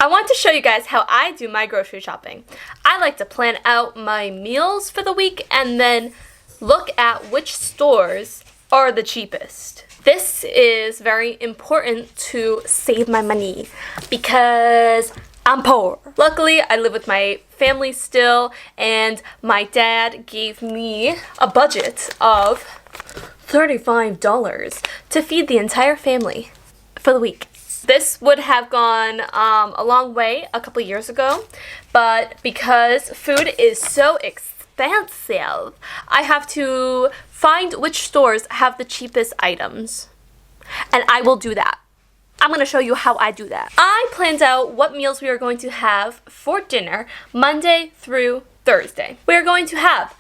want to show you guys how I do my grocery shopping. I like to plan out my meals for the week and then look at which stores are the cheapest. This is very important to save my money because I'm poor. Luckily, I live with my family still, and my dad gave me a budget of $35 to feed the entire family for the week. This would have gone a long way a couple years ago, but because food is so expensive, I have to find which stores have the cheapest items, and I will do that. I'm going to show you how I do that. I planned out what meals we are going to have for dinner Monday through Thursday. We are going to have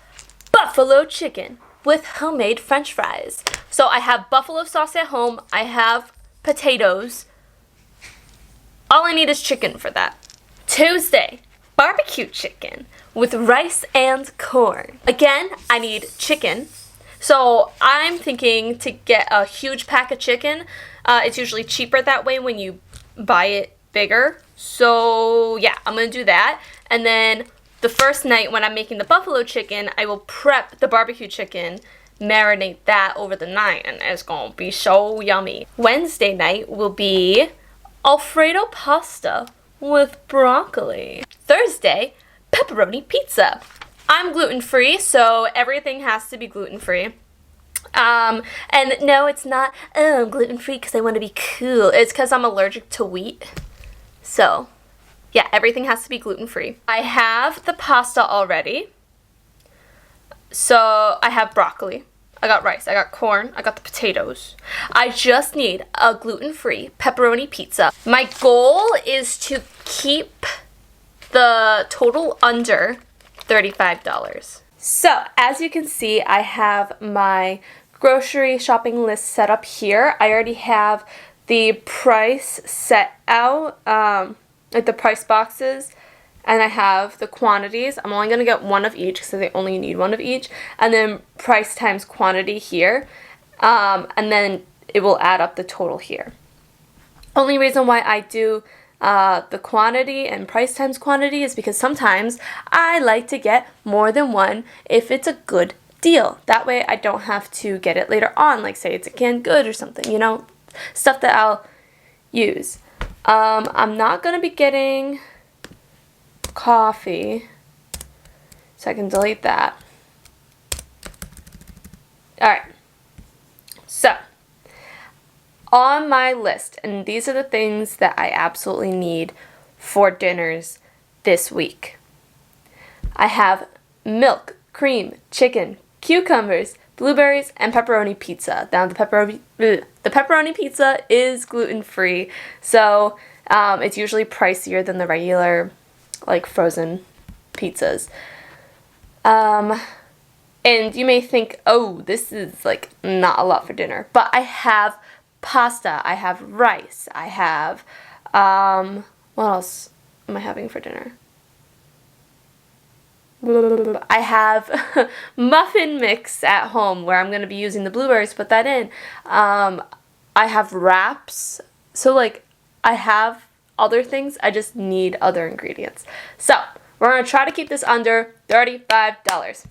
buffalo chicken with homemade french fries. So I have buffalo sauce at home. I have potatoes. All I need is chicken for that. Tuesday, barbecue chicken with rice and corn. Again, I need chicken. So I'm thinking to get a huge pack of chicken. It's usually cheaper that way when you buy it bigger. So yeah, I'm going to do that. And then the first night when I'm making the buffalo chicken, I will prep the barbecue chicken, marinate that over the night, and it's going to be so yummy. Wednesday night will be Alfredo pasta with broccoli. Thursday, pepperoni pizza. I'm gluten-free, so everything has to be gluten-free. And no, it's not, oh, I'm gluten-free because I want to be cool. It's because I'm allergic to wheat. So, yeah, everything has to be gluten-free. I have the pasta already. So, I have broccoli. I got rice. I got corn. I got the potatoes. I just need a gluten-free pepperoni pizza. My goal is to keep the total under $35. So, as you can see, I have my grocery shopping list set up here. I already have the price set out, like the price boxes, and I have the quantities. I'm only going to get one of each because they only need one of each, and then price times quantity here, and then it will add up the total here. Only reason why I do the quantity and price times quantity is because sometimes I like to get more than one if it's a good deal. That way I don't have to get it later on, like say it's a canned good or something, you know, stuff that I'll use. I'm not going to be getting coffee, so I can delete that. Alright, so on my list, and these are the things that I absolutely need for dinners this week. I have milk, cream, chicken, cucumbers, blueberries, and pepperoni pizza. Now the pepperoni pizza is gluten-free, so it's usually pricier than the regular, like, frozen pizzas. And you may think, oh, this is like not a lot for dinner, but I have pasta, I have rice, I have, what else am I having for dinner? I have muffin mix at home where I'm going to be using the blueberries to put that in. I have wraps, so like I have other things, I just need other ingredients. So, we're going to try to keep this under $35.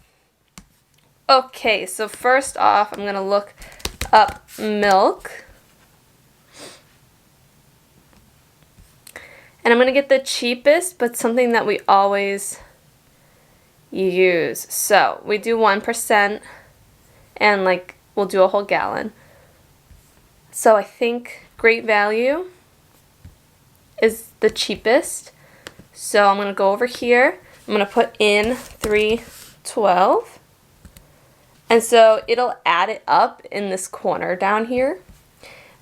Okay, so first off, I'm going to look up milk. And I'm going to get the cheapest, but something that we always use. So, we do 1%, and like, we'll do a whole gallon. So, I think Great Value is the cheapest. So, I'm going to go over here. I'm going to put in 312. And so, it'll add it up in this corner down here.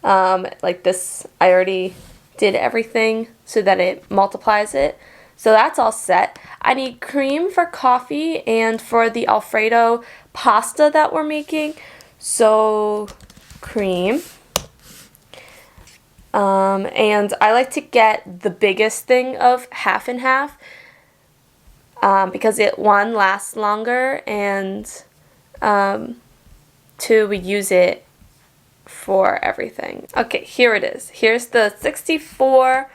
Like this, I already did everything so that it multiplies it. So that's all set. I need cream for coffee and for the Alfredo pasta that we're making. So cream. And I like to get the biggest thing of half and half because one lasts longer, and two, we use it for everything. Okay, here it is. Here's the 64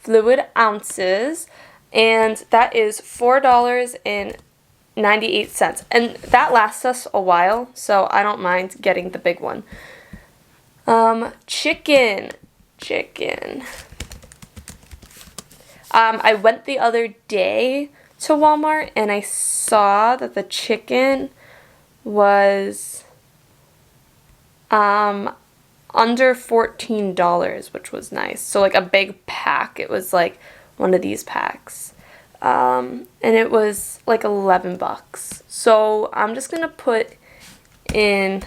fluid ounces, and that is $4.98. And that lasts us a while, so I don't mind getting the big one. Chicken. I went the other day to Walmart and I saw that the chicken was under $14, which was nice. So like a big pack. It was like one of these packs. And it was like $11. So I'm just gonna put in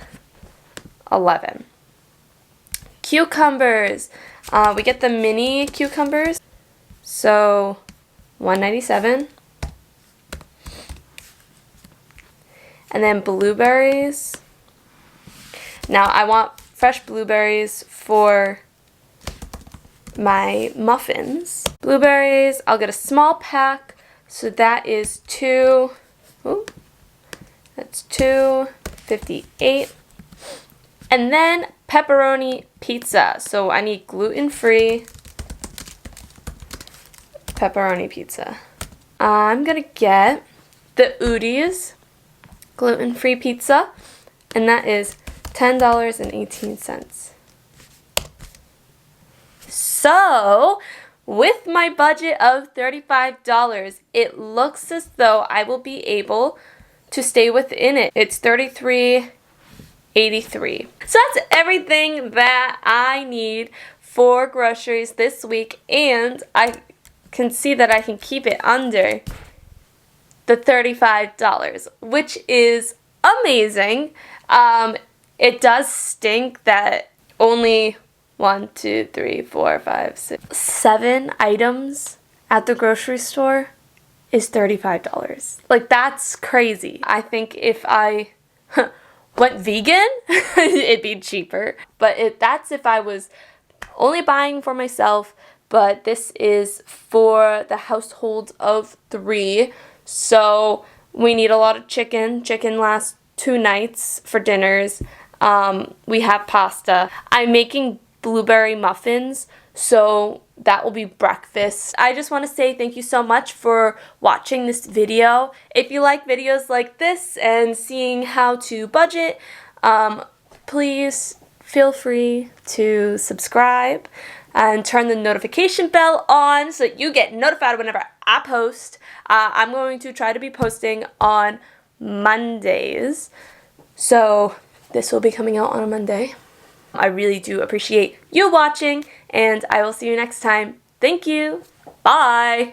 11. Cucumbers. We get the mini cucumbers. So $1.97. And then blueberries. Now I want fresh blueberries for my muffins. Blueberries, I'll get a small pack. So that is that's $2.58. And then pepperoni pizza. So I need gluten-free pepperoni pizza. I'm gonna get the Udi's gluten-free pizza, and that is $10.18. So, with my budget of $35, it looks as though I will be able to stay within it. It's $33.83. So that's everything that I need for groceries this week, and I can see that I can keep it under the $35, which is amazing. It does stink that only 1, 2, 3, 4, 5, 6, 7 items at the grocery store is $35. Like, that's crazy. I think if I went vegan, it'd be cheaper. But that's if I was only buying for myself. But this is for the household of 3. So we need a lot of chicken. Chicken lasts 2 nights for dinners. We have pasta. I'm making blueberry muffins, so that will be breakfast. I just want to say thank you so much for watching this video. If you like videos like this and seeing how to budget, please feel free to subscribe and turn the notification bell on so that you get notified whenever I post. I'm going to try to be posting on Mondays, so this will be coming out on a Monday. I really do appreciate you watching, and I will see you next time. Thank you. Bye.